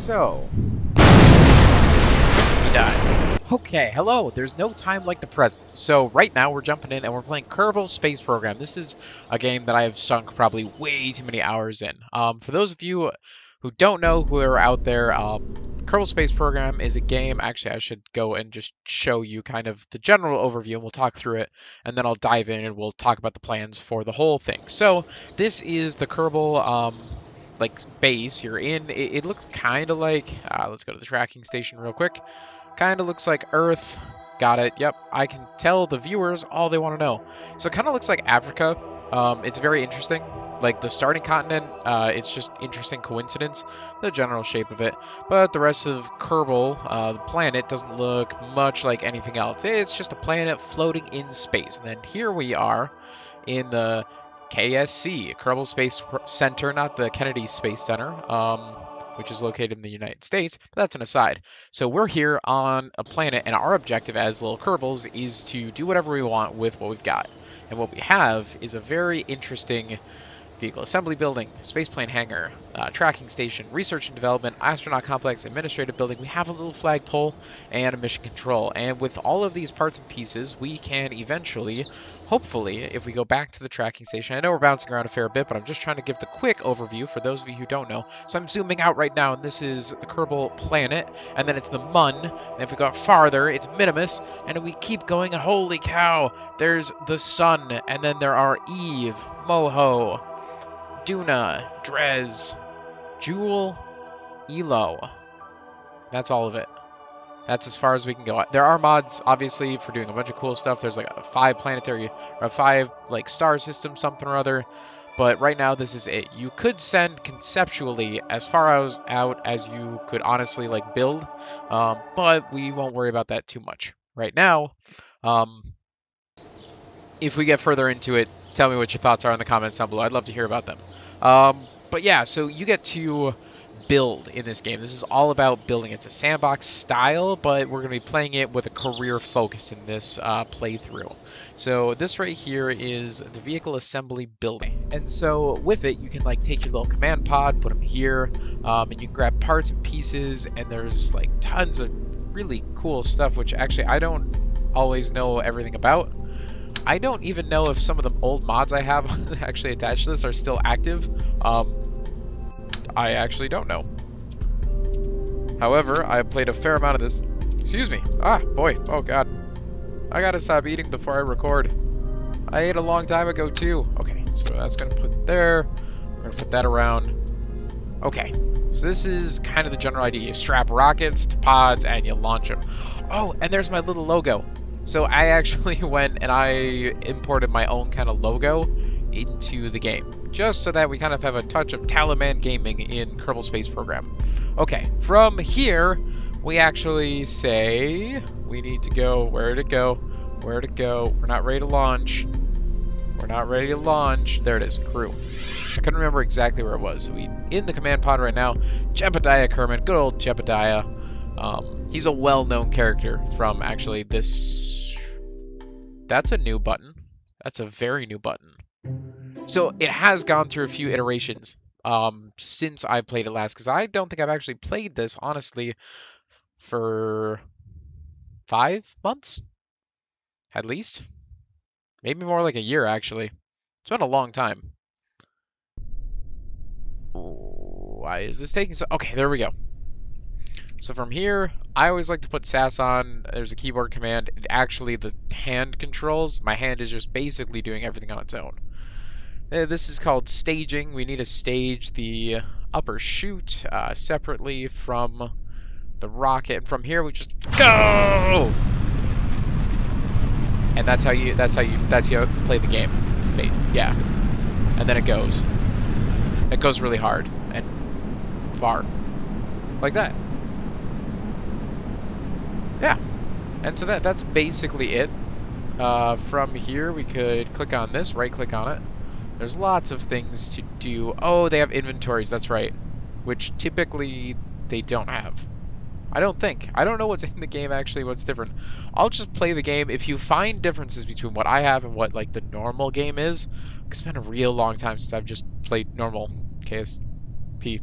So, he died. Okay, hello. There's no time like the present. So right now we're jumping in and we're playing Kerbal Space Program. This is a game that I have sunk probably way too many hours in. For those of you who don't know, who are out there, Kerbal Space Program is a game. Actually, I should go and just show you kind of the general overview, and we'll talk through it, and then I'll dive in and we'll talk about the plans for the whole thing. So this is the Kerbal like base you're in. It looks kind of like let's go to the tracking station real quick. Kind of looks like Earth. Got it. Yep. I can tell the viewers all they want to know. So it kind of looks like Africa. It's very interesting. Like the starting continent, it's just interesting coincidence, the general shape of it. But the rest of Kerbal, the planet, doesn't look much like anything else. It's just a planet floating in space. And then here we are in the KSC, Kerbal Space Center, not the Kennedy Space Center. Which is located in the United States, but that's an aside. So we're here on a planet, and our objective as little Kerbals is to do whatever we want with what we've got. And what we have is a very interesting vehicle assembly building, spaceplane hangar, tracking station, research and development, astronaut complex, administrative building. We have a little flagpole and a mission control. And with all of these parts and pieces, we can eventually, hopefully, if we go back to the tracking station, I know we're bouncing around a fair bit, but I'm just trying to give the quick overview for those of you who don't know. So I'm zooming out right now, and this is the Kerbal planet, and then it's the Mun, and if we go farther, it's Minimus, and we keep going, and holy cow, there's the sun, and then there are Eve, Moho, Duna, Drez, Jewel, Elo. That's all of it. That's as far as we can go. There are mods, obviously, for doing a bunch of cool stuff. There's like a 5 planetary, or a 5 like star system, something or other. But right now, this is it. You could send conceptually as far out as you could honestly like build, but we won't worry about that too much right now. If we get further into it, tell me what your thoughts are in the comments down below. I'd love to hear about them. But yeah, so you get to build in this game. This is all about building. It's a sandbox style, but we're going to be playing it with a career focus in this playthrough. So this right here is the vehicle assembly building. And so with it, you can like take your little command pod, put them here, and you can grab parts and pieces, and there's like tons of really cool stuff, which actually I don't always know everything about. I don't even know if some of the old mods I have actually attached to this are still active. I actually don't know. However, I played a fair amount of this. Excuse me. Ah, boy. Oh, God. I gotta stop eating before I record. I ate a long time ago, too. Okay, so that's gonna put there. We're gonna put that around. Okay, so this is kind of the general idea. You strap rockets to pods and you launch them. Oh, and there's my little logo. So I actually went and I imported my own kind of logo into the game, just so that we kind of have a touch of Taliban gaming in Kerbal Space Program. Okay, from here, we actually say we need to go, where to go, where to go. We're not ready to launch. We're not ready to launch. There it is, crew. I couldn't remember exactly where it was. So we in the command pod right now. Jebediah Kermit, good old Jebediah. He's a well-known character from actually this. That's a new button. That's a very new button. So it has gone through a few iterations since I played it last, because I don't think I've actually played this, honestly, for 5 months, at least. Maybe more like a year, actually. It's been a long time. Why is this taking so... Okay, there we go. So from here, I always like to put SAS on. There's a keyboard command. Actually, the hand controls. My hand is just basically doing everything on its own. This is called staging. We need to stage the upper chute separately from the rocket. And from here, we just go. And that's how you play the game. Yeah. And then it goes. It goes really hard and far, like that. Yeah, and so that's basically it. From here, we could click on this, right-click on it. There's lots of things to do. Oh, they have inventories, that's right, which typically they don't have. I don't think. I don't know what's in the game, actually, what's different. I'll just play the game. If you find differences between what I have and what, like, the normal game is, it's been a real long time since I've just played normal KSP.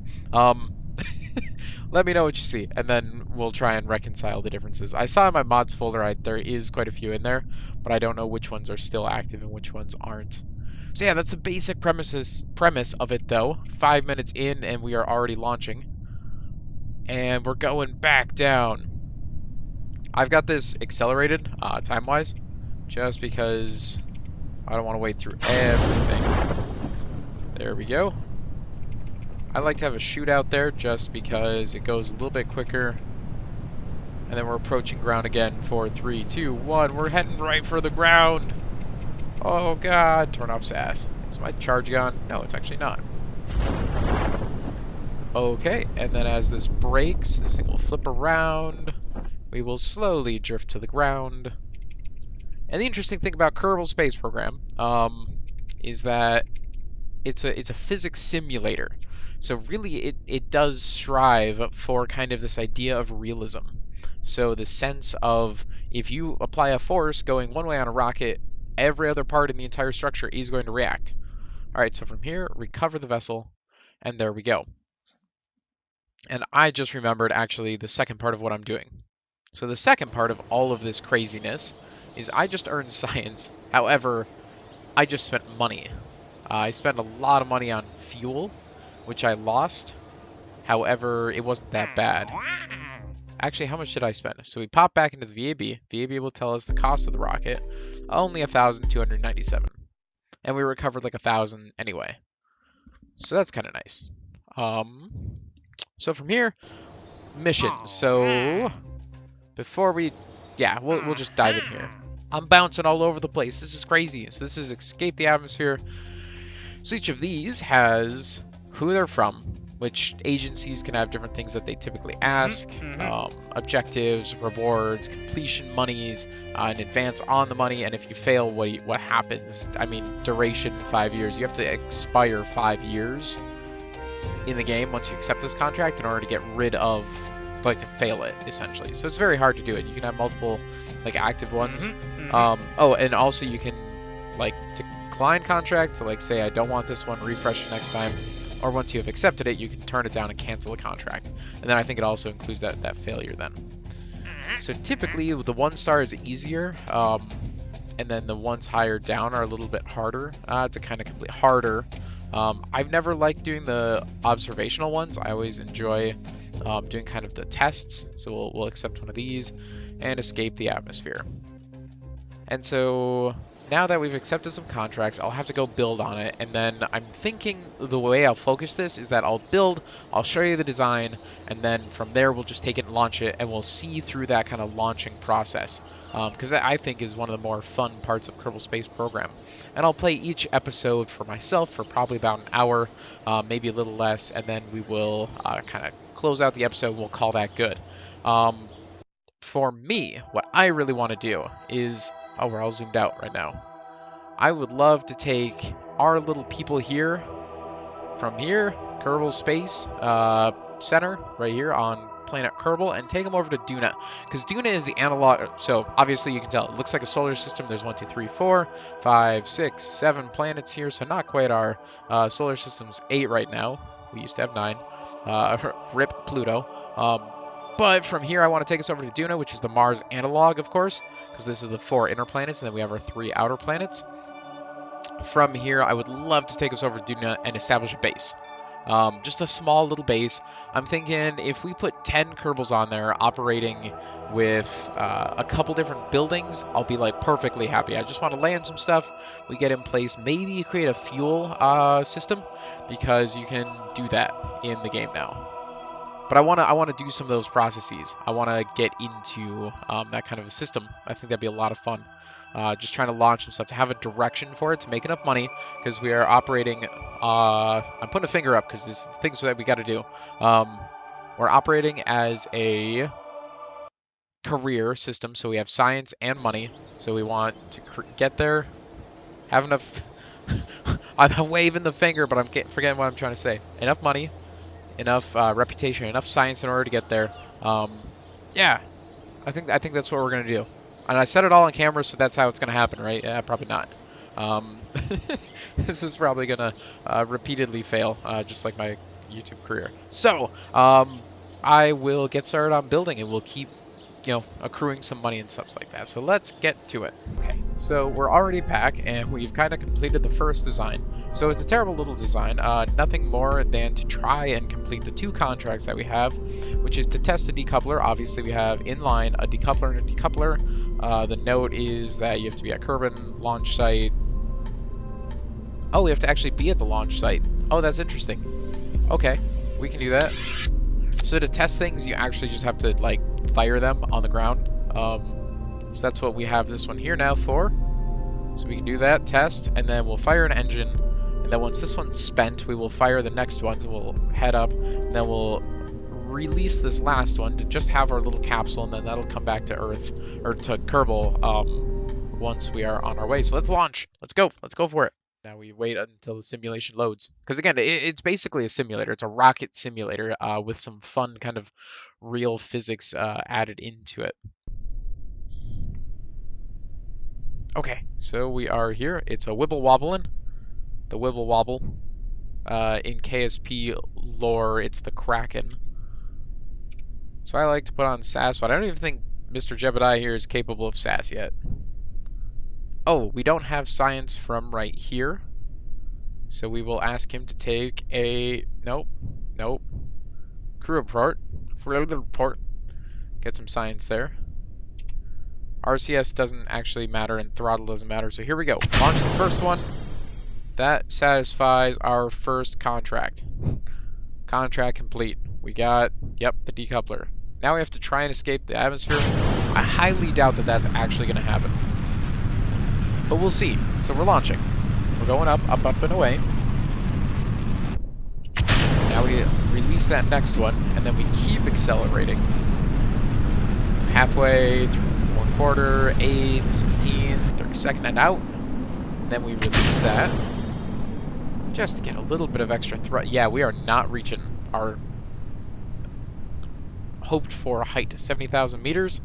Let me know what you see, and then we'll try and reconcile the differences. I saw in my mods folder there is quite a few in there, but I don't know which ones are still active and which ones aren't. So yeah, that's the basic premise of it, though. 5 minutes in, and we are already launching, and we're going back down. I've got this accelerated time-wise, just because I don't want to wait through everything. There we go. I like to have a shootout there just because it goes a little bit quicker. And then we're approaching ground again. 4, 3, 2, 1. We're heading right for the ground. Oh god. Turn off SAS. Is my charge gone? No, it's actually not. Okay, and then as this brakes, this thing will flip around. We will slowly drift to the ground. And the interesting thing about Kerbal Space Program is that it's a physics simulator. So really it does strive for kind of this idea of realism. So the sense of if you apply a force going one way on a rocket, every other part in the entire structure is going to react. All right, so from here, recover the vessel, and there we go. And I just remembered actually the second part of what I'm doing. So the second part of all of this craziness is I just earned science. However, I just spent money. I spent a lot of money on fuel, which I lost. However, it wasn't that bad. Actually, how much did I spend? So we pop back into the VAB. VAB will tell us the cost of the rocket. Only 1,297. And we recovered like 1,000 anyway. So that's kind of nice. So from here, missions. So before we, yeah, we'll just dive in here. I'm bouncing all over the place. This is crazy. So this is escape the atmosphere. So each of these has who they're from, which agencies can have different things that they typically ask, objectives, rewards, completion monies, an advance on the money, and if you fail, what happens? I mean, duration 5 years. You have to expire 5 years in the game once you accept this contract in order to get rid of, like, to fail it, essentially. So it's very hard to do it. You can have multiple, like, active ones. Oh, and also you can, like, decline contract to, like, say I don't want this one, refresh it next time. Or once you have accepted it, you can turn it down and cancel the contract. And then I think it also includes that failure then. So typically, the 1 star is easier, and then the ones higher down are a little bit harder to kind of complete. Harder. I've never liked doing the observational ones. I always enjoy doing kind of the tests. So we'll accept one of these and escape the atmosphere. And so now that we've accepted some contracts, I'll have to go build on it, and then I'm thinking the way I'll focus this is that I'll build, I'll show you the design, and then from there we'll just take it and launch it, and we'll see through that kind of launching process, because that I think is one of the more fun parts of Kerbal Space Program. And I'll play each episode for myself for probably about an hour, maybe a little less, and then we will kind of close out the episode. We'll call that good. For me, what I really want to do is... Oh, we're all zoomed out right now. I would love to take our little people here, from here, Kerbal Space Center, right here on planet Kerbal, and take them over to Duna. Because Duna is the analog, so obviously you can tell, it looks like a solar system. There's 1, 2, 3, 4, 5, 6, 7 planets here, so not quite our solar system's 8 right now. We used to have 9. Rip Pluto. But from here, I want to take us over to Duna, which is the Mars analog, of course, because this is the 4 inner planets, and then we have our 3 outer planets. From here, I would love to take us over to Duna and establish a base. Just a small little base. I'm thinking if we put 10 Kerbals on there operating with a couple different buildings, I'll be like perfectly happy. I just want to land some stuff. We get in place, maybe create a fuel system, because you can do that in the game now. But I want to do some of those processes. I want to get into that kind of a system. I think that'd be a lot of fun. Just trying to launch some stuff to have a direction for it to make enough money, because we are operating. I'm putting a finger up because there's things that we got to do. We're operating as a career system, so we have science and money. So we want to get there, have enough. I'm waving the finger, but I'm forgetting what I'm trying to say. Enough money. Enough reputation, enough science in order to get there. Yeah, I think that's what we're gonna do. And I said it all on camera, so that's how it's gonna happen, right? Yeah, probably not. This is probably gonna repeatedly fail, just like my YouTube career. So, all I will get started on building and we'll keep, accruing some money and stuff like that. So let's get to it. Okay, so we're already back and we've kind of completed the first design. So it's a terrible little design, nothing more than to try and complete the 2 contracts that we have, which is to test the decoupler. Obviously we have inline a decoupler and a decoupler. The note is that you have to be at Kerbal launch site. Oh, we have to actually be at the launch site. Oh, that's interesting. Okay, we can do that. So to test things, you actually just have to like fire them on the ground. So that's what we have this one here now for. So we can do that, test, and then we'll fire an engine. And then once this one's spent, we will fire the next ones and we'll head up. And then we'll release this last one to just have our little capsule, and then that'll come back to Earth, or to Kerbal, once we are on our way. So let's launch. Let's go. Let's go for it. Now we wait until the simulation loads. Because again, it's basically a simulator. It's a rocket simulator with some fun kind of real physics added into it. Okay, so we are here. It's a wibble wobbling. The wibble wobble. In KSP lore, it's the Kraken. So I like to put on SAS, but I don't even think Mr. Jebediah here is capable of SAS yet. Oh, we don't have science from right here. So we will ask him to take a... Nope. Crew report. Get some science there. RCS doesn't actually matter and throttle doesn't matter. So here we go. Launch the first one. That satisfies our first contract. Contract complete. We got, yep, the decoupler. Now we have to try and escape the atmosphere. I highly doubt that that's actually going to happen. But we'll see. So we're launching. We're going up, and away. Now we release that next one, and then we keep accelerating. Halfway, 1/4, 8, 16, 32nd, and out. And then we release that. Just to get a little bit of extra thrust. Yeah, we are not reaching our hoped for height, 70,000 meters.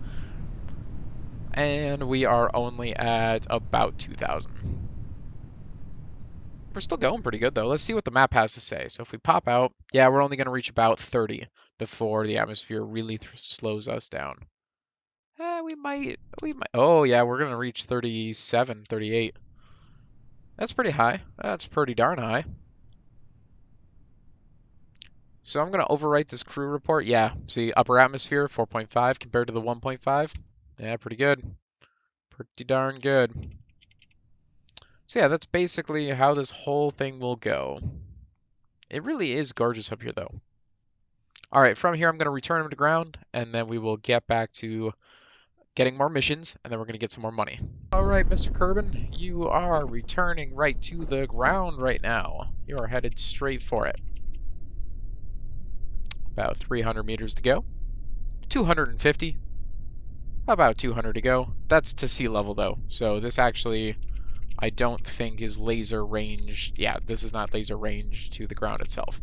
And we are only at about 2,000. We're still going pretty good, though. Let's see what the map has to say. So if we pop out, yeah, we're only going to reach about 30 before the atmosphere really slows us down. We might. Oh, yeah, we're going to reach 37, 38. That's pretty high. That's pretty darn high. So I'm going to overwrite this crew report. Yeah, see, upper atmosphere, 4.5 compared to the 1.5. Yeah, pretty good. Pretty darn good. So yeah, that's basically how this whole thing will go. It really is gorgeous up here, though. All right, from here, I'm going to return him to ground, and then we will get back to getting more missions, and then we're going to get some more money. All right, Mr. Kerbal, you are returning right to the ground right now. You are headed straight for it. About 300 meters to go. 250. About 200 to go. That's to sea level, though. So this actually, I don't think is laser range. Yeah, this is not laser range to the ground itself.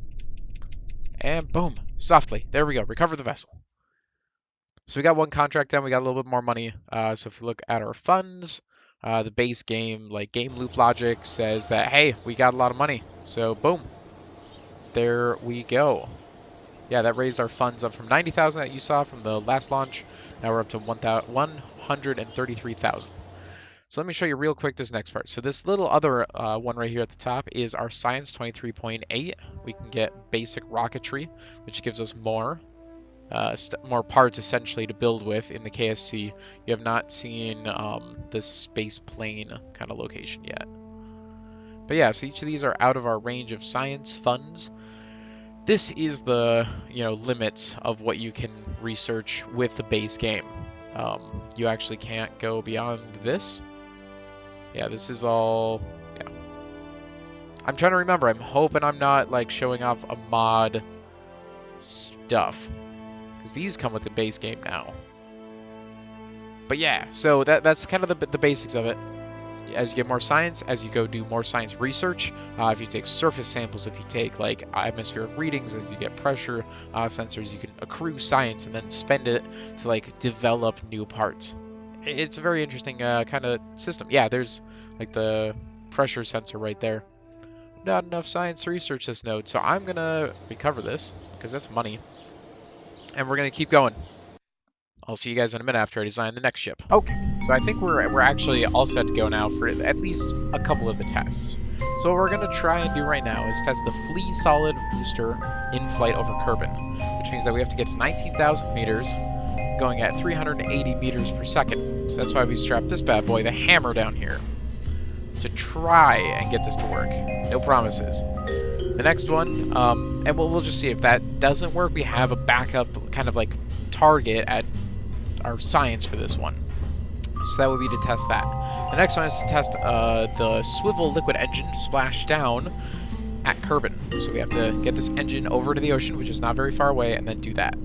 And boom, softly. There we go. Recover the vessel. So we got one contract done. We got a little bit more money. So if we look at our funds, the base game, like game loop logic, says that, hey, we got a lot of money. So boom, there we go. Yeah, that raised our funds up from 90,000 that you saw from the last launch. Now we're up to 133,000. So let me show you real quick this next part. So this little other one right here at the top is our science 23.8. We can get basic rocketry, which gives us more parts essentially to build with in the KSC. You have not seen the space plane kind of location yet. But yeah, so each of these are out of our range of science funds. This is the limits of what you can research with the base game. You actually can't go beyond this. Yeah, this is all. Yeah, I'm trying to remember. I'm hoping I'm not like showing off a mod stuff, because these come with the base game now. But yeah, so that's kind of the basics of it. As you get more science, as you go do more science research, if you take surface samples, if you take like atmospheric readings, as you get pressure sensors, you can accrue science and then spend it to like develop new parts. It's a very interesting kind of system. Yeah, there's like the pressure sensor right there. Not enough science to research this node, so I'm gonna recover this because that's money. and we're gonna keep going. I'll see you guys in a minute after I design the next ship. Okay, so I think we're actually all set to go now for at least a couple of the tests. So what we're gonna try and do right now is test the Flea Solid Booster in flight over Kerbin, which means that we have to get to 19,000 meters, going at 380 meters per second. So that's why we strapped this bad boy, the hammer, down here to try and get this to work. No promises. The next one, and we'll just see if that doesn't work. We have a backup kind of like target at our science for this one. So that would be to test that. The next one is to test the swivel liquid engine splashdown at Kerbin. So we have to get this engine over to the ocean, which is not very far away, and then do that.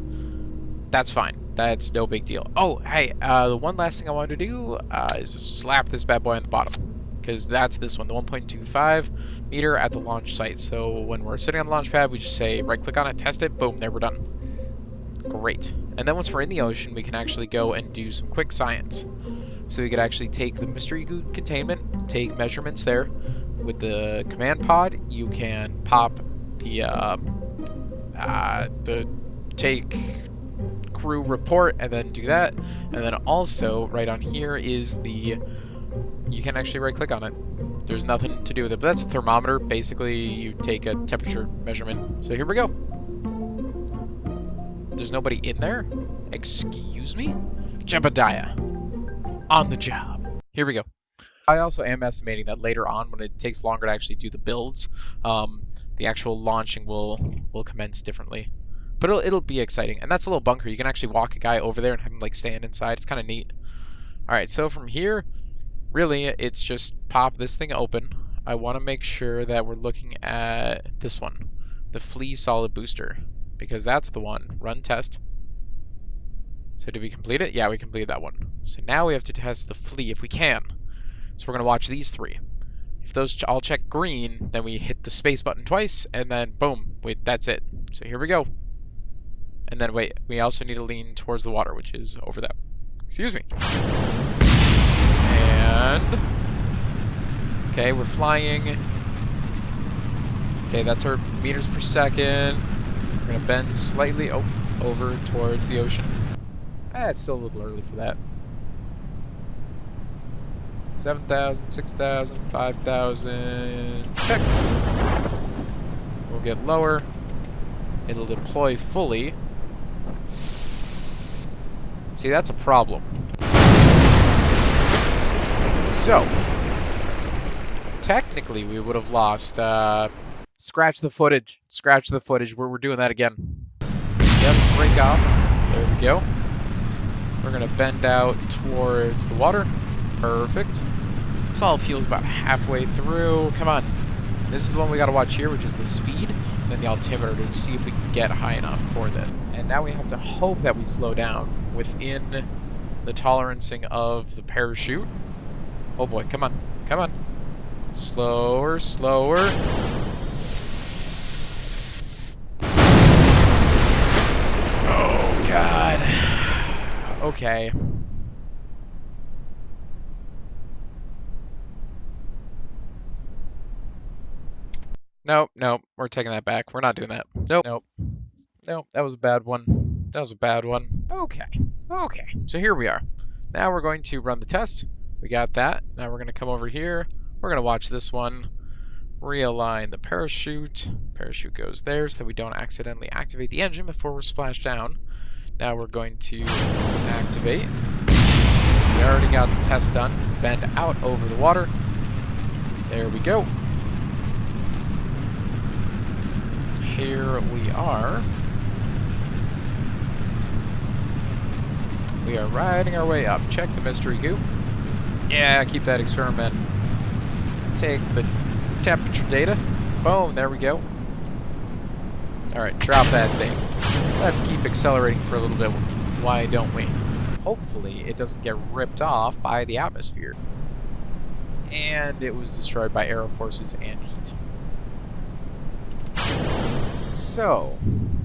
That's fine. That's no big deal. Oh, hey, the one last thing I wanted to do is just slap this bad boy on the bottom. Because that's this one, the 1.25 meter at the launch site. So when we're sitting on the launch pad, we just say right-click on it, test it, boom, there we're done. Great. And then once we're in the ocean, we can actually go and do some quick science. So we could actually take the mystery goo containment, take measurements there. With the command pod, you can pop the take crew report and then do that. And then also right on here is the, you can actually right click on it. There's nothing to do with it, but that's a thermometer. Basically, you take a temperature measurement. So here we go. There's nobody in there? Excuse me? Jebediah. On the job. Here we go. I also am estimating that later on, when it takes longer to actually do the builds, the actual launching will commence differently. But it'll be exciting. And that's a little bunker. You can actually walk a guy over there and have him like stand inside. It's kind of neat. Alright, so from here, really, it's just pop this thing open. I want to make sure that we're looking at this one, the Flea Solid Booster, because that's the one. Run test. So did we complete it? Yeah, we completed that one. So now we have to test the Flea if we can. So we're going to watch these three. If those all check green, then we hit the space button twice, and then boom, wait, that's it. So here we go. And then wait, we also need to lean towards the water, which is over that. Excuse me. And okay, we're flying. Okay, that's our meters per second. We're gonna bend slightly over towards the ocean. It's still a little early for that. 7,000, 6,000, 5,000. Check. We'll get lower. It'll deploy fully. See, that's a problem. So, technically, we would have lost. Scratch the footage. Scratch the footage. We're doing that again. Yep, break off. There we go. We're going to bend out towards the water. Perfect. Solid fuel's about halfway through. Come on. This is the one we got to watch here, which is the speed. And then the altimeter to see if we can get high enough for this. And now we have to hope that we slow down within the tolerancing of the parachute. Oh boy, come on. Come on. Slower, slower. Oh, God. Okay. Nope, nope. We're taking that back. We're not doing that. Nope. Nope. Nope. That was a bad one. That was a bad one. Okay. Okay. So here we are. Now we're going to run the test. We got that. Now we're going to come over here. We're going to watch this one. Realign the parachute. Parachute goes there so that we don't accidentally activate the engine before we're splashed down. Now we're going to activate. So we already got the test done. Bend out over the water. There we go. Here we are. We are riding our way up. Check the mystery goo. Yeah, keep that experiment. Take the temperature data. Boom, there we go. Alright, drop that thing. Let's keep accelerating for a little bit. Why don't we? Hopefully it doesn't get ripped off by the atmosphere. And it was destroyed by aero forces and heat. So, he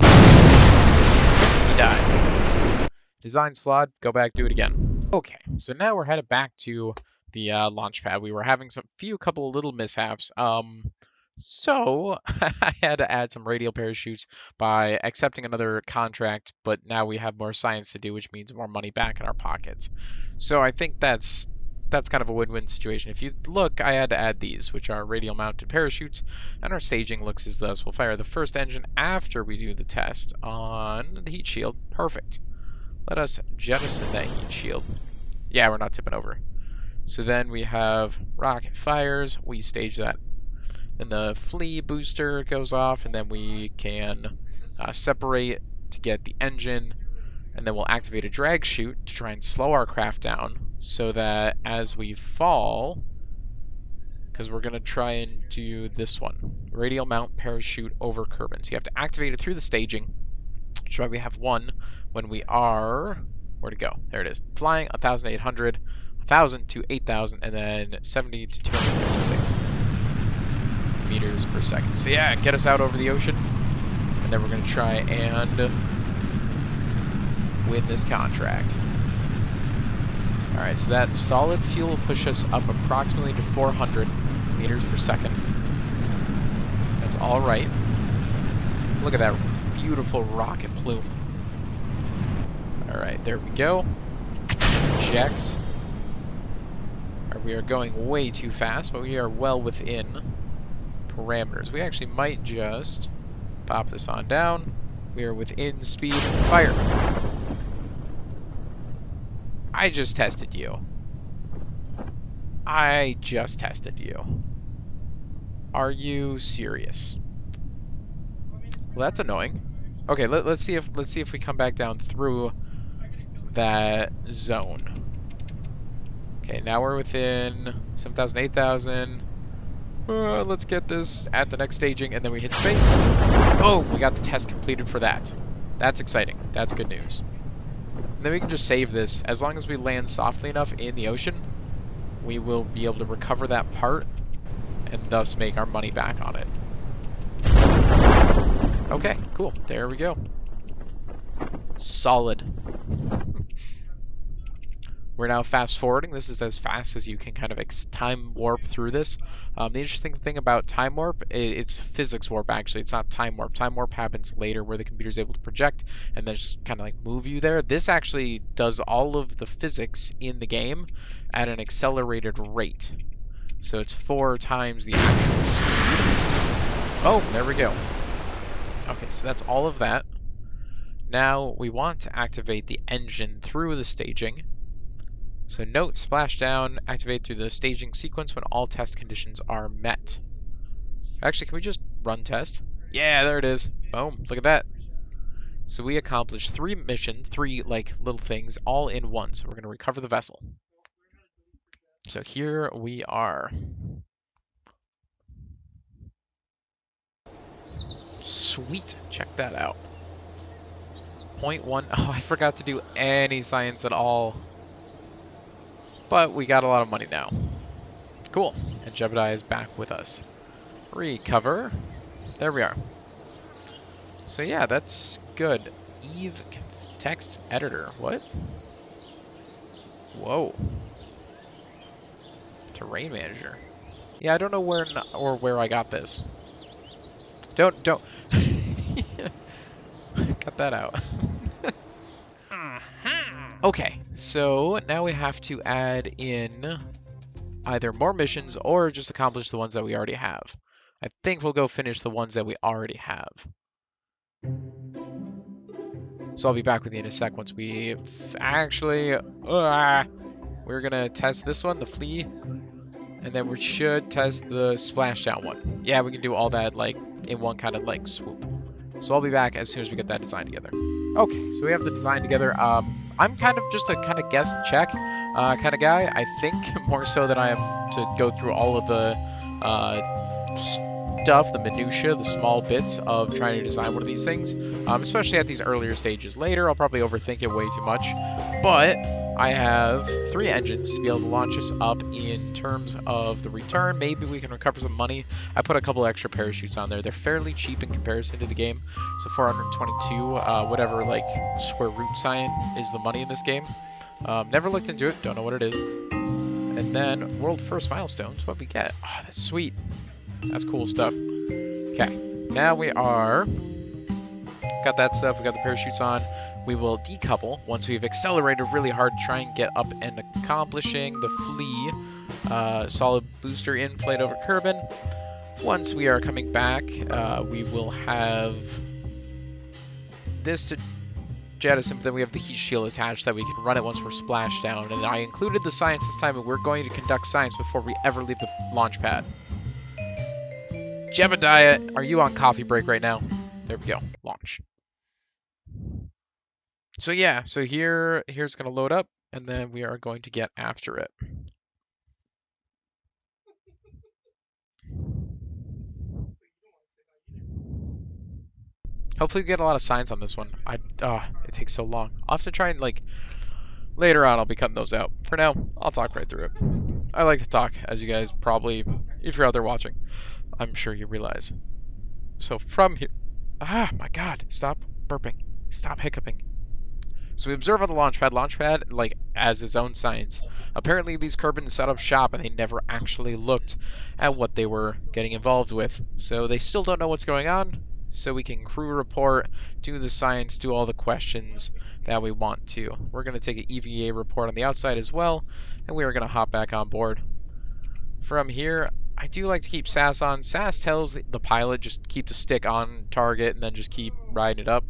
died. Design's flawed. Go back, do it again. Okay, so now we're headed back to the launch pad. We were having couple of little mishaps. So I had to add some radial parachutes by accepting another contract, but now we have more science to do, which means more money back in our pockets. So I think that's kind of a win-win situation. If you look, I had to add these, which are radial mounted parachutes, and our staging looks as thus. We'll fire the first engine after we do the test on the heat shield. Perfect. Let us jettison that heat shield. Yeah, we're not tipping over. So then we have rocket fires. We stage that. Then the flea booster goes off, and then we can separate to get the engine, and then we'll activate a drag chute to try and slow our craft down so that as we fall, because we're going to try and do this one, radial mount parachute over Kerbin. So you have to activate it through the staging, which is why we have one when we are, where'd it go? There it is. Flying 1,800, 1,000 to 8,000, and then 70 to 256 meters per second. So yeah, get us out over the ocean, and then we're going to try and win this contract. Alright, so that solid fuel will push us up approximately to 400 meters per second. That's alright. Look at that beautiful rocket plume. Alright, there we go. Eject. We are going way too fast, but we are well within parameters. We actually might just pop this on down. We are within speed. Fire. I just tested you. I just tested you. Are you serious? Well, that's annoying. Okay, let's see if we come back down through that zone. Okay, now we're within 7,000, 8,000. Let's get this at the next staging, and then we hit space. Boom! We got the test completed for that. That's exciting. That's good news. And then we can just save this. As long as we land softly enough in the ocean, we will be able to recover that part and thus make our money back on it. Okay, cool. There we go. Solid. We're now fast forwarding. This is as fast as you can kind of time warp through this. The interesting thing about time warp, it's physics warp actually. It's not time warp. Time warp happens later where the computer is able to project and then just kind of like move you there. This actually does all of the physics in the game at an accelerated rate. So it's 4 times the actual speed. Oh, there we go. Okay, so that's all of that. Now we want to activate the engine through the staging. So note, splashdown, activate through the staging sequence when all test conditions are met. Actually, can we just run test? Yeah, there it is. Boom, look at that. So we accomplished 3 missions, 3 like little things, all in one. So we're going to recover the vessel. So here we are. Sweet, check that out. 0.1, oh, I forgot to do any science at all. But we got a lot of money now. Cool. And Jebediah is back with us. Recover. There we are. So yeah, that's good. Eve text editor. What? Whoa. Terrain manager. Yeah, I don't know where I got this. Don't. Cut that out. Okay, so now we have to add in either more missions or just accomplish the ones that we already have. I think we'll go finish the ones that we already have. So I'll be back with you in a sec once we actually... we're gonna test this one, the flea, and then we should test the splashdown one. Yeah, we can do all that like in one kind of like swoop. So I'll be back as soon as we get that design together. Okay, so we have the design together. I'm kind of just a kind of guess and check kind of guy. I think more so than I am to go through all of the stuff, the minutia, the small bits of trying to design one of these things. Especially at these earlier stages. Later, I'll probably overthink it way too much. But I have 3 engines to be able to launch us up in terms of the return. Maybe we can recover some money. I put a couple extra parachutes on there. They're fairly cheap in comparison to the game. So 422, whatever like square root sign is the money in this game. Never looked into it. Don't know what it is. And then world first milestones. What we get? Oh, that's sweet. That's cool stuff. Okay, now we are... Got that stuff, we got the parachutes on. We will decouple once we've accelerated really hard to try and get up and accomplishing the flee. Solid booster in, flight over Kerbin. Once we are coming back, we will have this to jettison, but then we have the heat shield attached that we can run it once we're splashed down. And I included the science this time, and we're going to conduct science before we ever leave the launch pad. Jebediah, are you on coffee break right now? There we go. Launch. So yeah, so here's going to load up, and then we are going to get after it. Hopefully we get a lot of science on this one. It takes so long. I'll have to try and, like, later on I'll be cutting those out. For now, I'll talk right through it. I like to talk, as you guys probably, if you're out there watching, I'm sure you realize. So from here... Ah, my God. Stop burping. Stop hiccuping. So we observe on the launch pad, like, as its own science. Apparently these Kerbins set up shop and they never actually looked at what they were getting involved with. So they still don't know what's going on, so we can crew report, do the science, do all the questions that we want to. We're going to take an EVA report on the outside as well, and we are going to hop back on board. From here, I do like to keep SAS on. SAS tells the pilot just keep the stick on target and then just keep riding it up.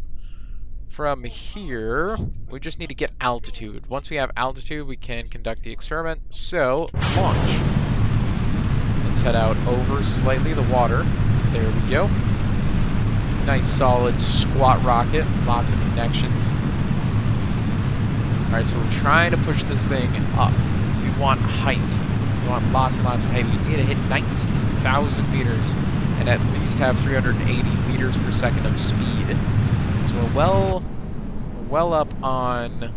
From here, we just need to get altitude. Once we have altitude, we can conduct the experiment. So, launch. Let's head out over slightly the water. There we go. Nice solid squat rocket. Lots of connections. Alright, so we're trying to push this thing up. We want height. We want lots and lots of height. We need to hit 19,000 meters and at least have 380 meters per second of speed. So we're well up on...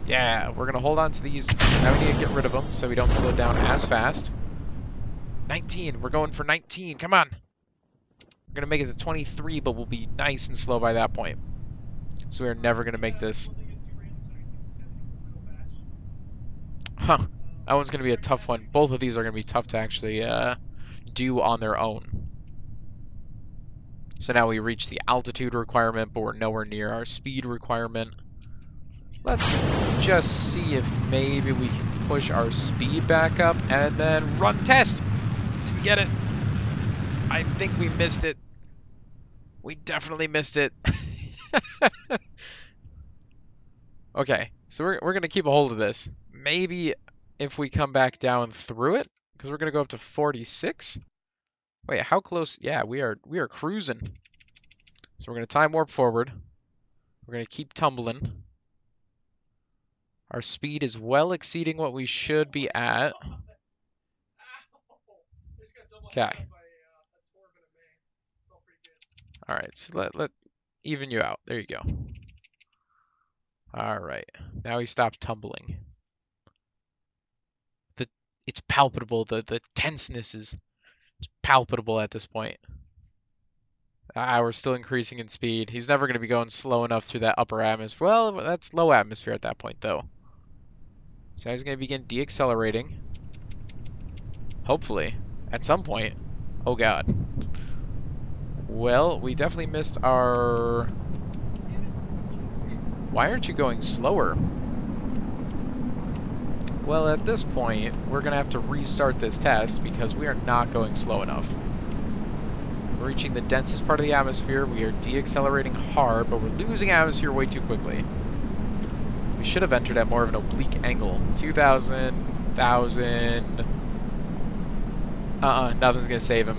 Yeah, we're going to hold on to these. Now we need to get rid of them so we don't slow down as fast. 19. We're going for 19. Come on. We're going to make it to 23, but we'll be nice and slow by that point. So we're never going to make this. Huh. That one's going to be a tough one. Both of these are going to be tough to actually do on their own. So now we reach the altitude requirement, but we're nowhere near our speed requirement. Let's just see if maybe we can push our speed back up and then run test. Did we get it? I think we missed it. We definitely missed it. Okay, so we're going to keep a hold of this. Maybe if we come back down through it, because we're going to go up to 46. Wait, how close? Yeah, we are cruising. So we're going to time warp forward. We're going to keep tumbling. Our speed is well exceeding what we should be at. Okay. All right, so let even you out. There you go. All right. Now we stop tumbling. It's palpable. The tenseness is palpable at this point. We're still increasing in speed. He's never going to be going slow enough through that upper atmosphere. Well, that's low atmosphere at that point, though. So he's going to begin deaccelerating. Hopefully. At some point. Oh, God. Well, we definitely missed our... Why aren't you going slower? Well, at this point, we're going to have to restart this test because we are not going slow enough. We're reaching the densest part of the atmosphere. We are deaccelerating hard, but we're losing atmosphere way too quickly. We should have entered at more of an oblique angle. 2,000, 1,000... nothing's going to save him.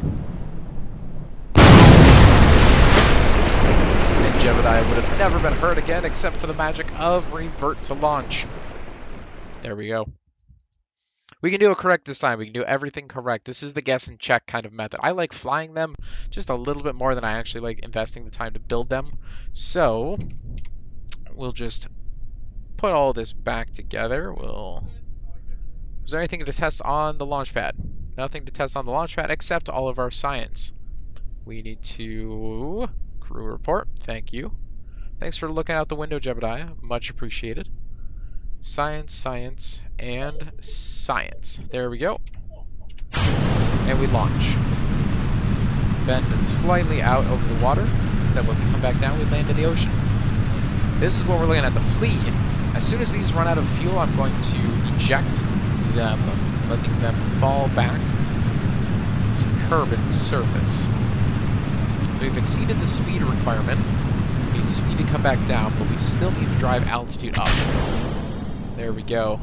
And Jebediah would have never been hurt again except for the magic of revert to launch. There we go. We can do it correct this time. We can do everything correct. This is the guess and check kind of method. I like flying them just a little bit more than I actually like investing the time to build them. So we'll just put all this back together. Is there anything to test on the launch pad? Nothing to test on the launch pad except all of our science. We need to crew report. Thank you. Thanks for looking out the window, Jebediah. Much appreciated. Science, science, and science. There we go. And we launch. bend slightly out over the water, so that when we come back down, we land in the ocean. This is what we're looking at, the flea. As soon as these run out of fuel, I'm going to eject them, letting them fall back to Kerbal surface. So we've exceeded the speed requirement. We need speed to come back down, but we still need to drive altitude up. There we go.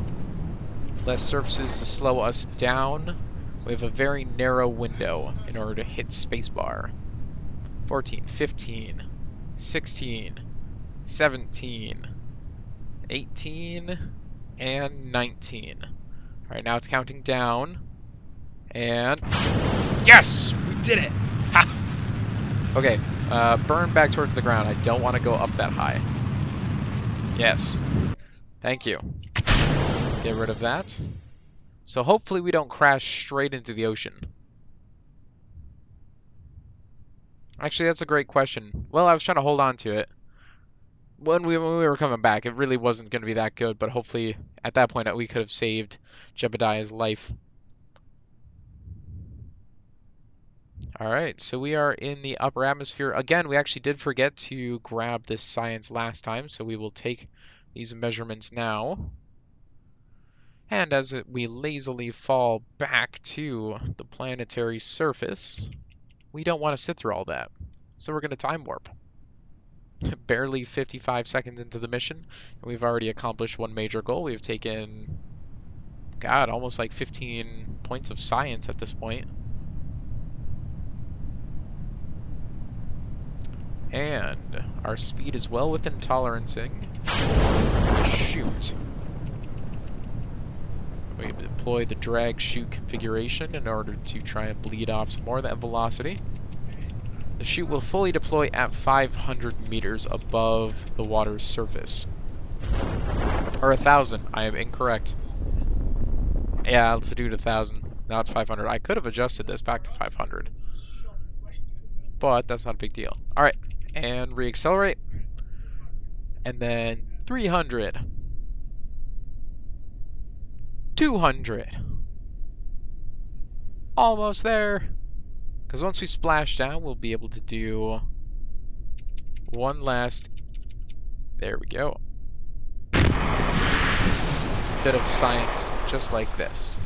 Less surfaces to slow us down. We have a very narrow window in order to hit spacebar. 14, 15, 16, 17, 18, and 19. All right, now it's counting down. And yes, we did it! Ha! Okay, burn back towards the ground. I don't want to go up that high. Yes. Thank you. Get rid of that. So hopefully we don't crash straight into the ocean. Actually, that's a great question. Well, I was trying to hold on to it. When we were coming back, it really wasn't going to be that good, but hopefully at that point we could have saved Jebediah's life. Alright, so we are in the upper atmosphere. Again, we actually did forget to grab this science last time, so we will take these measurements now. And as we lazily fall back to the planetary surface, we don't want to sit through all that. So we're going to time warp. Barely 55 seconds into the mission, and we've already accomplished one major goal. We've taken, God, almost like 15 points of science at this point. And our speed is well within tolerancing the chute. We deploy the drag chute configuration in order to try and bleed off some more of that velocity. The chute will fully deploy at 500 meters above the water's surface. Or 1,000, I am incorrect. Yeah, altitude 1,000, not 500. I could have adjusted this back to 500. But that's not a big deal. Alright, and reaccelerate. And then 300. 200. Almost there. Because once we splash down, we'll be able to do one last, there we go, bit of science just like this.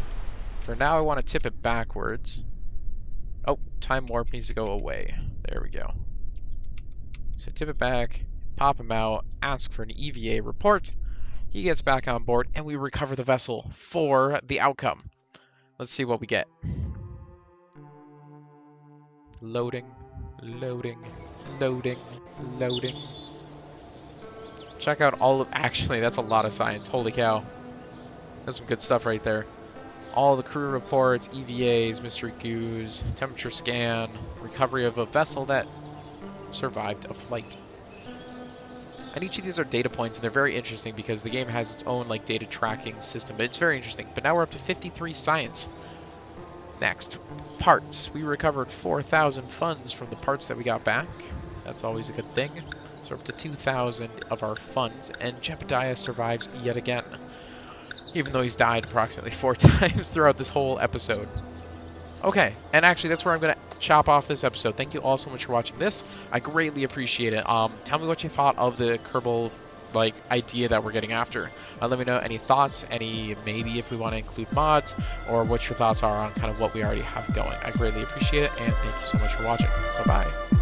For now, I want to tip it backwards. Oh, time warp needs to go away. There we go. So tip it back, pop him out, ask for an EVA report. He gets back on board, and we recover the vessel for the outcome. Let's see what we get. Loading, loading, loading, loading. Check out all of... Actually, that's a lot of science. Holy cow. That's some good stuff right there. All the crew reports, EVAs, mystery goos, temperature scan, recovery of a vessel that survived a flight. And each of these are data points, and they're very interesting because the game has its own like data tracking system. But it's very interesting. But now we're up to 53 science. Next, parts. We recovered 4,000 funds from the parts that we got back. That's always a good thing. So we're up to 2,000 of our funds, and Jebediah survives yet again. Even though he's died approximately 4 times throughout this whole episode. Okay, and actually that's where I'm going to chop off this episode. Thank you all so much for watching this. I greatly appreciate it. Tell me what you thought of the Kerbal idea that we're getting after. Let me know any thoughts, maybe if we want to include mods, or what your thoughts are on kind of what we already have going. I greatly appreciate it, and thank you so much for watching. Bye-bye.